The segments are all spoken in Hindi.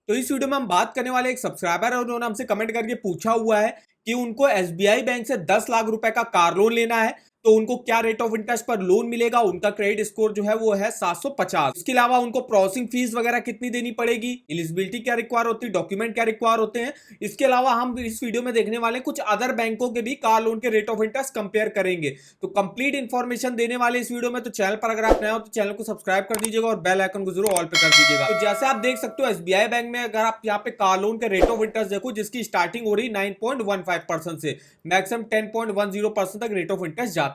तो इस वीडियो में हम बात करने वाले एक सब्सक्राइबर है, उन्होंने हमसे कमेंट करके पूछा हुआ है कि उनको एसबीआई बैंक से 10 लाख रुपए का कार लोन लेना है, तो उनको क्या रेट ऑफ इंटरेस्ट पर लोन मिलेगा। उनका क्रेडिट स्कोर जो है वो है 750। इसके अलावा उनको प्रोसेसिंग फीस वगैरह कितनी देनी पड़ेगी, एलिजिबिलिटी क्या रिक्वायर होती है, डॉक्यूमेंट क्या रिक्वायर होते हैं। इसके अलावा हम इस वीडियो में देखने वाले कुछ अदर बैंकों के भी कार लोन के रेट ऑफ इंटरेस्ट कंपेयर करेंगे। तो कंप्लीट इंफॉर्मेशन देने वाले इस वीडियो में, तो चैनल पर अगर आप नए हो तो चैनल को सब्सक्राइब कर दीजिएगा और बेल आइकन को जरूर ऑल पे कर दीजिएगा। तो जैसे आप देख सकते हो एसबीआई बैंक में अगर आप यहाँ पे कार लोन के रेट ऑफ इंटरेस्ट देखो, जिसकी स्टार्टिंग हो रही 9.15% से मैक्सिमम 10.10% तक रेट ऑफ इंटरेस्ट जाता है।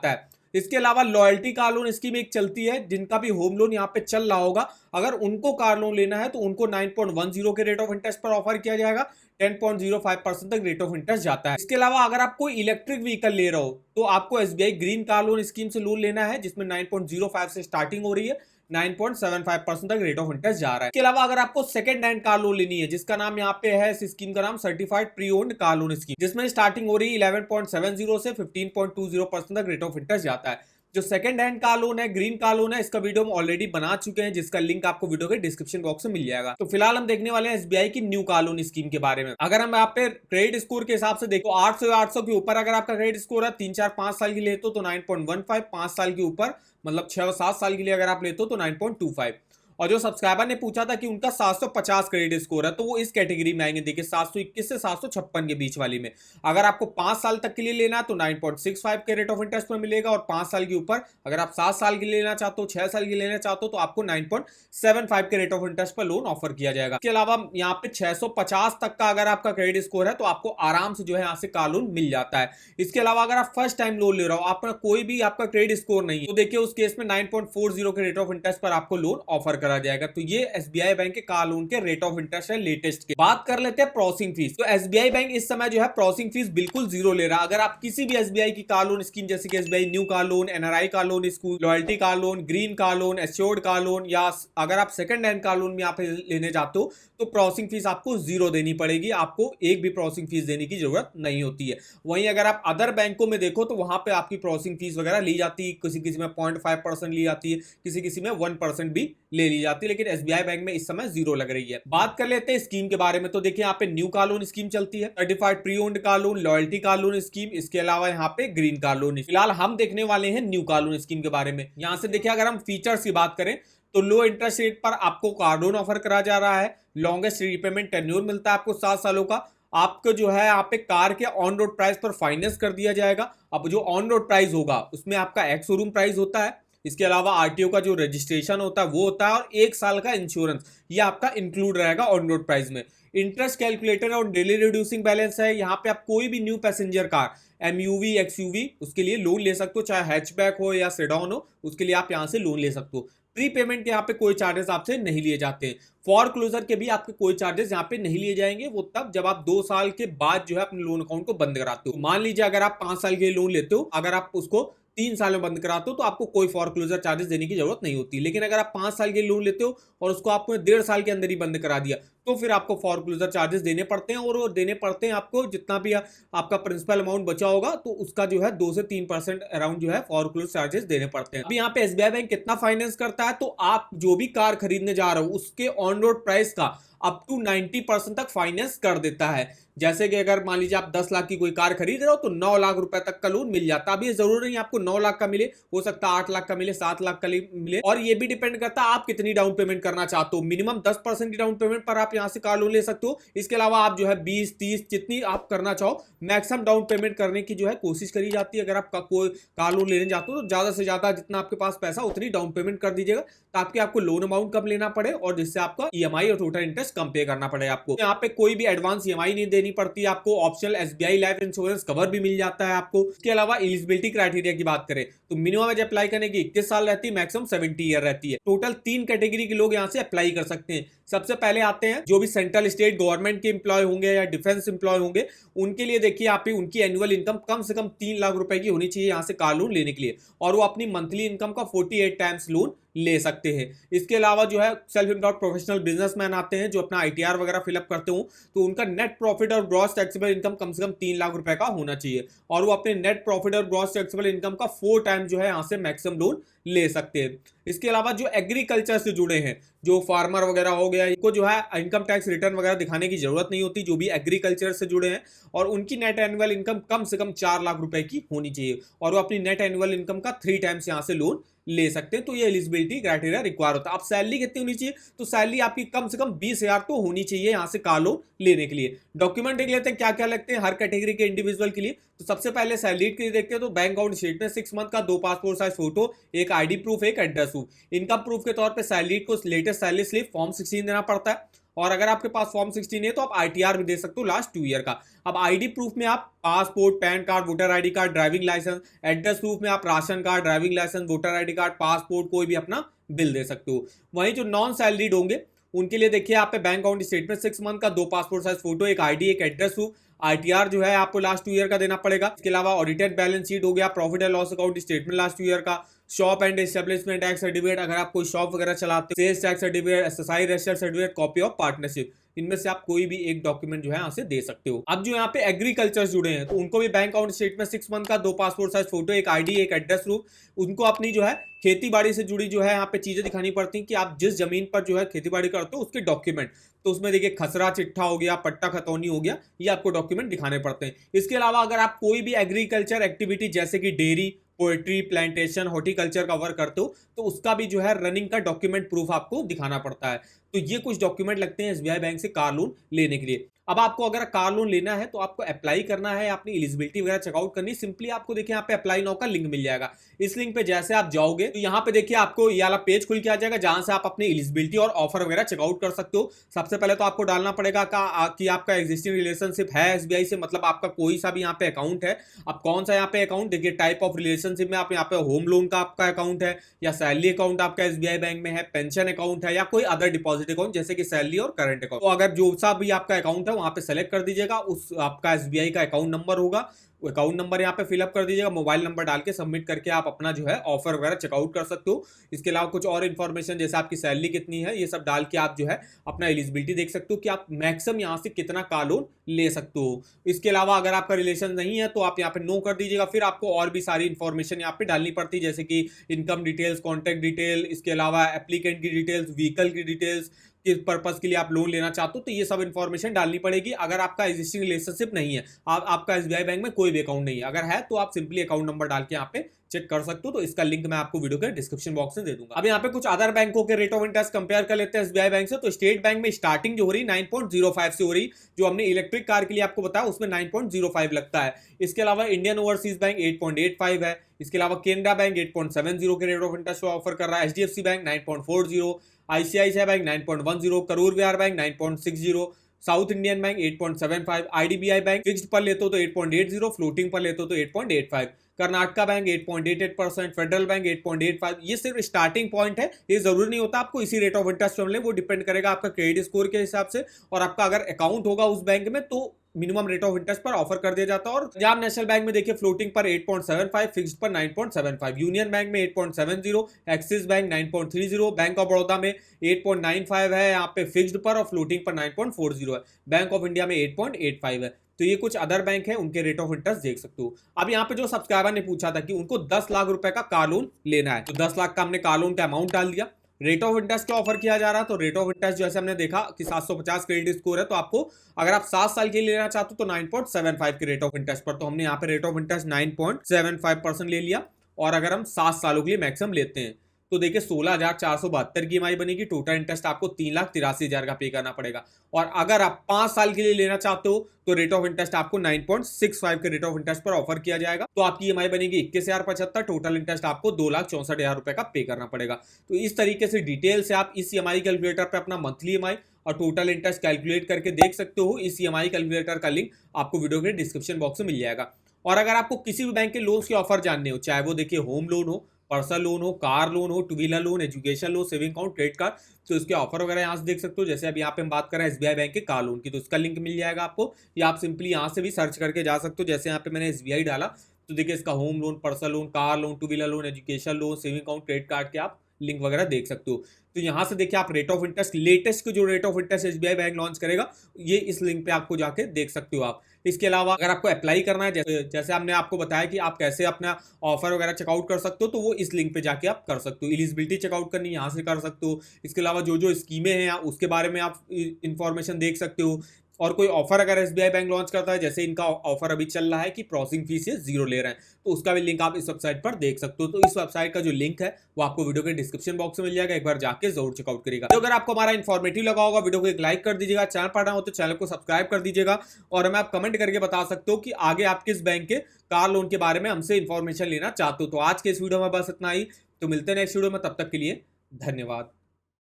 इसके अलावा लॉयल्टी कार लोन स्कीम एक चलती है, जिनका भी होम लोन यहाँ पे चल रहा होगा, अगर उनको कार लोन लेना है तो उनको 9.10 के रेट ऑफ इंटरेस्ट पर ऑफर किया जाएगा, 10.05% तक रेट ऑफ इंटरेस्ट जाता है। इसके अलावा अगर आप कोई इलेक्ट्रिक व्हीकल ले रहे हो तो आपको SBI green car loan scheme से लोन लेना है, जिसमें 9.05 से स्टार्टिंग हो रही है, 9.75% तक रेट ऑफ इंटरेस्ट जा रहा है। इसके अलावा अगर आपको सेकंड हैंड कार लोन लेनी है, जिसका नाम यहाँ पे है, इस स्कीम का नाम certified pre owned car loan scheme, जिसमें स्टार्टिंग हो रही है 11.70 से 15.20% तक रेट ऑफ इंटरेस्ट जाता है। जो सेकंड हैंड कार लोन है, ग्रीन कार लोन है, इसका वीडियो हम ऑलरेडी बना चुके हैं, जिसका लिंक आपको वीडियो के डिस्क्रिप्शन बॉक्स में मिल जाएगा। तो फिलहाल हम देखने वाले हैं एसबीआई की न्यू कार लोन स्कीम के बारे में। अगर हम यहाँ पे क्रेडिट स्कोर के हिसाब से देखो, 800 के ऊपर अगर आपका क्रेडिट स्कोर है, 3-4-5 साल के लिए तो 9.15, 5 साल के ऊपर मतलब 6-7 साल के लिए अगर आप लेते हो तो 9.25। और जो सब्सक्राइबर ने पूछा था कि उनका 750 क्रेडिट स्कोर है, तो वो इस कैटेगरी में आएंगे, देखिए 721 से 756 के बीच वाली में। अगर आपको 5 साल तक के लिए लेना है तो 9.65 के रेट ऑफ इंटरेस्ट पर मिलेगा, और 5 साल के ऊपर अगर आप 7 साल के लिए लेना चाहते हो, 6 साल के लेना चाहते हो, तो आपको 9.75 के रेट ऑफ इंटरेस्ट पर लोन ऑफर किया जाएगा। इसके अलावा यहाँ पे 650 तक का अगर आपका क्रेडिट स्कोर है तो आपको आराम से जो है यहाँ से कार लोन मिल जाता है। इसके अलावा अगर आप फर्स्ट टाइम लोन ले रहे हो, आपका कोई भी आपका क्रेडिट स्कोर नहीं है, तो देखिए उस केस में 9.40 के रेट ऑफ इंटरेस्ट पर आपको लोन ऑफर करा जाएगा। तो ये एसबीआई बैंक के कार लोन के रेट ऑफ इंटरेस्ट है लेटेस्ट के। बात कर लेते हैं प्रोसेसिंग फीस। तो एसबीआई बैंक इस समय जो है प्रोसेसिंग फीस बिल्कुल जीरो ले रहा है। अगर आप किसी भी एसबीआई की कार लोन स्कीम, जैसे कि SBI new car loan, NRI car loan school, loyalty car loan, green car loan, assured car loan, या अगर आप सेकंड हैंड कार लोन में आप लेने जाते हो तो प्रोसेसिंग फीस आपको जीरो देनी पड़ेगी, आपको एक भी प्रोसेसिंग फीस देने की जरूरत नहीं होती है। वहीं अगर आप अदर बैंकों में देखो तो वहां पे आपकी प्रोसेसिंग फीस वगैरह ली जाती है, किसी किसी में 0.5% ली जाती है, किसी किसी में 1% भी ले ली जाती है, लेकिन एसबीआई बैंक में इस समय जीरो लग रही है। बात कर लेते हैं स्कीम के बारे में। तो देखिए यहाँ पे न्यू कार लोन स्कीम चलती है, certified pre owned car loan, loyalty car loan scheme, इसके अलावा यहाँ पे ग्रीन कार लोन। फिलहाल हम देखने वाले हैं न्यू कार लोन स्कीम के बारे में। यहाँ से देखिए अगर हम फीचर्स की बात करें तो लो इंटरेस्ट रेट पर आपको कार लोन ऑफर करा जा रहा है, लॉन्गेस्ट रीपेमेंट टेन्योर मिलता है आपको 7 सालों का, आपको जो है यहाँ पे कार के ऑन रोड प्राइस पर फाइनेंस कर दिया जाएगा। अब जो ऑन रोड प्राइस होगा उसमें आपका एक्स शोरूम प्राइस होता है, इसके अलावा आरटीओ का जो रजिस्ट्रेशन होता है वो होता है, और 1 साल का इंश्योरेंस ये आपका इंक्लूड रहेगा ऑन रोड प्राइस में। इंटरेस्ट कैलकुलेटर और डेली रिड्यूसिंग बैलेंस है। यहाँ पे आप कोई भी new passenger car, MUV, XUV, उसके लिए लोन ले सकते हो, चाहे हैचबैक हो या सेडॉन हो, उसके लिए आप यहाँ से लोन ले सकते हो। प्री पेमेंट के यहाँ पे कोई चार्जेस आपसे नहीं लिए जाते हैं। फॉर क्लोजर के भी आपके कोई चार्जेस यहाँ पे नहीं लिए जाएंगे, वो तब जब आप 2 साल के बाद जो है अपने लोन अकाउंट को बंद कराते हो। मान लीजिए अगर आप 5 साल के लिए लोन लेते हो, अगर आप उसको 3 साल में बंद कराते हो तो आपको कोई फॉरक्लोजर चार्जेस देने की जरूरत नहीं होती। लेकिन अगर आप 5 साल के लोन लेते हो और उसको आपको 1.5 साल के अंदर ही बंद करा दिया, तो फिर आपको फॉरक्लोजर चार्जेस देने पड़ते हैं, और वो देने पड़ते हैं आपको जितना भी आपका प्रिंसिपल अमाउंट बचा होगा तो उसका जो है 2 से 3% अराउंड जो है फॉरक्लोजर चार्जेस देने पड़ते हैं। अभी यहाँ पे एसबीआई बैंक कितना फाइनेंस करता है, तो आप जो भी कार खरीदने जा रहे हो उसके ऑन रोड प्राइस का अप टू 90% तक फाइनेंस कर देता है। जैसे कि अगर मान लीजिए आप 10 लाख की कोई कार खरीद रहे हो तो 9 लाख रुपए तक का लोन मिल जाता है। अब ये जरूरी नहीं आपको 9 लाख का मिले, हो सकता है 8 लाख का मिले, 7 लाख का मिले, और ये भी डिपेंड करता है आप कितनी डाउन पेमेंट करना चाहते हो। मिनिमम 10% की डाउन पेमेंट पर आप यहाँ से कार लोन ले सकते हो। इसके अलावा आप जो है 20-30 जितनी आप करना चाहो मैक्सिमम डाउन पेमेंट करने की जो है कोशिश करी जाती है। अगर आप कोई कार लोन लेने जाते हो तो ज्यादा से ज्यादा जितना आपके पास पैसा उतनी डाउन पेमेंट कर दीजिएगा, ताकि आपको लोन अमाउंट कम लेना पड़े और जिससे आपका ईएमआई और टोटल इंटरेस्ट कम पे करना पड़े आपको। यहाँ पे कोई भी एडवांस ईएमआई नहीं देनी पड़ती आपको, optional SBI life insurance cover भी मिल जाता है आपको। इसके अलावा एलिजिबिलिटी क्राइटेरिया की बात करें तो मिनिमम एज अप्लाई करने की 21 साल रहती है, मैक्सिमम 70 ईयर रहती है। टोटल 3 कैटेगरी के लोग यहाँ से अप्लाई कर सकते हैं। सबसे पहले आते हैं जो भी सेंट्रल स्टेट गवर्नमेंट के एम्प्लॉय होंगे या डिफेंस एम्प्लॉय होंगे, उनके लिए देखिए आप ही उनकी एनुअल इनकम कम से कम 3 लाख रुपए की होनी चाहिए यहाँ से कार लोन लेने के लिए, और वो अपनी मंथली इनकम का 48 टाइम्स लोन ले सकते हैं। इसके अलावा जो है सेल्फ एम्प्लॉयड प्रोफेशनल बिजनेसमैन आते हैं जो अपना आईटीआर वगैरह फिलअप करते हो, तो उनका नेट प्रॉफिट और ग्रॉस टैक्सेबल इनकम कम से कम 3 लाख रुपए का होना चाहिए, और वो अपने नेट प्रॉफिट और ग्रॉस टैक्सेबल इनकम का 4 टाइम जो है यहाँ से मैक्सिमम लोन ले सकते हैं। इसके अलावा जो एग्रीकल्चर से जुड़े हैं, जो फार्मर वगैरह हो गया, इनको जो है इनकम टैक्स रिटर्न वगैरह दिखाने की जरूरत नहीं होती, जो भी एग्रीकल्चर से जुड़े हैं, और उनकी नेट एनुअल इनकम कम से कम 4 लाख रुपए की होनी चाहिए और वो अपनी नेट एनुअल इनकम का 3 टाइम्स यहां से लोन ले सकते हैं। तो ये एलिजिबिलिटी क्राइटेरिया रिक्वायर होता है। अब सैलरी कितनी होनी चाहिए, तो सैलरी आपकी कम से कम 20,000 तो होनी चाहिए यहां से कार लोन लेने के लिए। डॉक्यूमेंट देख लेते हैं क्या क्या लगते हैं हर कैटेगरी के इंडिविजुअल के लिए। तो सबसे पहले सैलरी के लिए देखते हैं, तो बैंक अकाउंट स्टेटमेंट 6 मंथ का, 2 पासपोर्ट साइज फोटो, एक आईडी प्रूफ, एक एड्रेस प्रूफ। इनकम प्रूफ के तौर पर सैलरी को लेटेस्ट सैलरी स्लिप फॉर्म 16 देना पड़ता है, और अगर आपके पास फॉर्म 16 है तो आप आईटीआर भी दे सकते हो लास्ट 2 ईयर का। अब आईडी प्रूफ में आप passport, PAN card, voter ID card, driving licence. Address proof में आप ration card, driving licence, voter ID card, passport, कोई भी अपना बिल दे सकते हो। वहीं जो नॉन सैलरीड होंगे उनके लिए देखिए आप पे बैंक अकाउंट स्टेटमेंट 6 मंथ का, 2 पासपोर्ट साइज फोटो, एक आईडी, एक एड्रेस प्रूफ। आईटीआर जो है आपको लास्ट 2 ईयर का देना पड़ेगा। इसके अलावा ऑडिटेड बैलेंस शीट हो गया, profit and loss account statement last 2 year का, shop and establishment tax certificate, अगर आप कोई शॉप वगैरह चलाते हो, sales tax certificate, SSI registered certificate, copy of partnership. इनमें से आप कोई भी एक डॉक्यूमेंट जो है यहाँ से दे सकते हो। अब जो यहाँ पे एग्रीकल्चर जुड़े हैं तो उनको भी बैंक अकाउंट स्टेटमेंट 6 मंथ का, 2 पासपोर्ट साइज फोटो, एक आईडी, एक एड्रेस प्रूफ। उनको अपनी जो है खेती बाड़ी से जुड़ी जो है यहाँ पे चीजें दिखानी पड़ती हैं कि आप जिस जमीन पर जो है खेती बाड़ी करते हो उसके डॉक्यूमेंट। तो उसमें देखिए खसरा चिट्ठा हो गया, पट्टा खतौनी हो गया, ये आपको डॉक्यूमेंट दिखाने पड़ते हैं। इसके अलावा अगर आप कोई भी एग्रीकल्चर एक्टिविटी जैसे कि डेयरी, पोएट्री, प्लांटेशन, हॉर्टिकल्चर का वर्क करते हो तो उसका भी जो है रनिंग का डॉक्यूमेंट प्रूफ आपको दिखाना पड़ता है। तो ये कुछ डॉक्यूमेंट लगते हैं एसबीआई बैंक से कार लोन लेने के लिए। अब आपको अगर कार लोन लेना है तो आपको अप्लाई करना है, अपनी एलिजिबिलिटी वगैरह चेकआउट करनी। सिंपली आपको देखिए यहाँ पे अप्लाई नाउ का लिंक मिल जाएगा। इस लिंक पे जैसे आप जाओगे तो यहाँ पे देखिए आपको ये वाला पेज खुल के आ जाएगा जहां से आप अपनी एलिजिबिलिटी और ऑफर वगैरह चेकआउट कर सकते हो। सबसे पहले तो आपको डालना पड़ेगा कि आपका एग्जिस्टिंग रिलेशनशिप है एसबीआई से, मतलब आपका कोई सा भी यहाँ पे अकाउंट है। अब कौन सा यहाँ पे अकाउंट, देखिए टाइप ऑफ रिलेशनशिप में आप यहाँ पे होम लोन का आपका अकाउंट है, या सैलरी अकाउंट आपका एसबीआई बैंक में है, पेंशन अकाउंट है, या कोई अदर डिपॉजिट अकाउंट जैसे कि सैलरी और करंट अकाउंट। तो अगर जो सा भी आपका अकाउंट है वहां पे सेलेक्ट कर दीजिएगा, उस आपका एसबीआई का अकाउंट नंबर होगा, अकाउंट नंबर यहाँ पे फिलअप कर दीजिएगा, मोबाइल नंबर डाल के सबमिट करके आप अपना जो है ऑफर वगैरह चेकआउट कर सकते हो। इसके अलावा कुछ और इन्फॉर्मेशन जैसे आपकी सैलरी कितनी है ये सब डाल के आप जो है अपना एलिजिबिलिटी देख सकते हो कि आप मैक्सिमम यहाँ से कितना कार लोन ले सकते हो। इसके अलावा अगर आपका रिलेशन नहीं है तो आप यहाँ पे नो कर दीजिएगा। फिर आपको और भी सारी इन्फॉर्मेशन यहाँ पे डालनी पड़ती है जैसे कि इनकम डिटेल्स, कॉन्टैक्ट डिटेल, इसके अलावा एप्लीकेंट की डिटेल्स, व्हीकल की डिटेल्स, किस पर्पस के लिए आप लोन लेना चाहते हो, तो ये सब इन्फॉर्मेशन डालनी पड़ेगी। अगर आपका एग्जिस्टिंग रिलेशनशिप नहीं है, आपका एसबीआई बैंक में कोई भी अकाउंट नहीं है, अगर है तो आप सिंपली अकाउंट नंबर डाल के यहाँ पे चेक कर सकते हो। तो इसका लिंक मैं आपको वीडियो के डिस्क्रिप्शन बॉक्स में दे दूंगा। अब यहाँ पे कुछ अदर बैंकों के रेट ऑफ इंटरेस्ट कंपेयर कर लेते हैं एसबीआई बैंक से। तो स्टेट बैंक में स्टार्टिंग जो हो रही 9.05 से हो रही, जो हमने इलेक्ट्रिक कार के लिए आपको बताया उसमें 9.05 लगता है। इसके अलावा इंडियन ओवरसीज बैंक 8.85 है। इसके अलावा केनरा बैंक 8.70 के रेट ऑफ इंटरेस्ट ऑफर कर रहा है। HDFC bank 9.40, ICICI bank 9.10, Karur Vihar bank 9.60, south Indian bank 8.75, IDBI bank fixed पर लेते हो तो 8.80, फ्लोटिंग पर लेते हो तो 8.85, कर्नाटका बैंक 8.88%, फेडरल बैंक 8.85। ये सिर्फ स्टार्टिंग पॉइंट है, ये जरूरी नहीं होता आपको इसी रेट ऑफ इंटरेस्ट पे मिले, वो डिपेंड करेगा आपका क्रेडिट स्कोर के हिसाब से, और आपका अगर अकाउंट होगा उस बैंक में तो मिनिमम रेट ऑफ इंटरेस्ट पर ऑफर कर दिया जाता है। और पंजाब नेशनल बैंक में देखिए फ्लोटिंग पर 8.75, फिक्स्ड पर 9.75, यूनियन बैंक में 8.70, axis bank 9.30, bank of Baroda में 8.95 है यहाँ पे फिक्स्ड पर, और फ्लोटिंग पर 9.40 है। बैंक ऑफ इंडिया में 8.85 है। तो ये कुछ अदर बैंक है, उनके रेट ऑफ इंटरेस्ट देख सकते हो। अब यहाँ पे जो सब्सक्राइबर ने पूछा था कि उनको 10 लाख रुपए का कार लोन लेना है, तो 10 लाख का हमने कार लोन का अमाउंट डाल दिया। रेट ऑफ इंटरेस्ट क्या ऑफर किया जा रहा है, तो रेट ऑफ इंटरेस्ट जैसे हमने देखा कि 750 क्रेडिट स्कोर है, तो आपको अगर आप 7 साल के लिए लेना चाहते हो तो 9.75 के रेट ऑफ इंटरेस्ट पर, तो हमने यहाँ पे रेट ऑफ इंटरेस्ट 9.75% ले लिया। और अगर हम 7 सालों के लिए मैक्सिमम लेते हैं तो देखिए 16,472 की ईएमआई बनेगी। टोटल इंटरेस्ट आपको 3,83,000 का पे करना पड़ेगा। और अगर आप 5 साल के लिए लेना चाहते हो तो रेट ऑफ इंटरेस्ट आपको 9.65 के रेट ऑफ इंटरेस्ट पर ऑफर किया जाएगा। तो आपकी ईएमआई बनेगी 21,075, टोटल इंटरेस्ट आपको 2,64,000 रुपए का पे करना पड़ेगा। तो इस तरीके से डिटेल से आप इस ईएमआई कैलकुलेटर पर अपना मंथली ईएमआई और टोटल इंटरेस्ट कैलकुलेट करके देख सकते हो। इस ईएमआई कैलकुलेटर का लिंक आपको वीडियो के डिस्क्रिप्शन बॉक्स में मिल जाएगा। और अगर आपको किसी भी बैंक के लोन्स के ऑफर जानने हो, चाहे वो देखिए होम लोन हो, पर्सनल लोन हो, कार लोन हो, two wheeler loan, education loan, saving account, credit card, तो इसके ऑफर वगैरह यहाँ से देख सकते हो। जैसे अभी यहाँ पे हम बात कर रहे हैं एसबीआई बैंक के कार लोन की, तो इसका लिंक मिल जाएगा आपको, या आप सिंपली यहाँ से भी सर्च करके जा सकते हो। जैसे यहाँ पे मैंने एसबीआई डाला तो देखिए इसका home loan, personal loan, car loan, two wheeler loan, education loan, saving account, credit card के आप लिंक वगैरह देख सकते हो। तो यहाँ से देखिए आप रेट ऑफ इंटरेस्ट, लेटेस्ट जो rate of interest SBI bank launch करेगा, ये इस लिंक पे आपको जाके देख सकते हो आप। इसके अलावा अगर आपको अप्लाई करना है, जैसे हमने आपको बताया कि आप कैसे अपना ऑफर वगैरह चेकआउट कर सकते हो, तो वो इस लिंक पे जाके आप कर सकते हो। एलिजिबिलिटी चेकआउट करनी यहाँ से कर सकते हो। इसके अलावा जो जो स्कीमें हैं उसके बारे में आप इंफॉर्मेशन देख सकते हो। और कोई ऑफर अगर एसबीआई बैंक लॉन्च करता है, जैसे इनका ऑफर अभी चल रहा है कि प्रोसेसिंग फीस ये 0 ले रहे हैं, तो उसका भी लिंक आप इस वेबसाइट पर देख सकते हो। तो इस वेबसाइट का जो लिंक है वो आपको वीडियो के डिस्क्रिप्शन बॉक्स में मिल जाएगा, एक बार जाके जरूर चेकआउट करिएगा। तो अगर आपको हमारा इन्फॉर्मेटिव लगा होगा, वीडियो को एक लाइक कर दीजिएगा, चैनल पर नया हो तो चैनल को सब्सक्राइब कर दीजिएगा, और हमें आप कमेंट करके बता सकते हो कि आगे आप किस बैंक के कार लोन के बारे में हमसे इंफॉर्मेशन लेना चाहते हो। तो आज के इस वीडियो में बस इतना ही, तो मिलते हैं नेक्स्ट वीडियो में, तब तक के लिए धन्यवाद।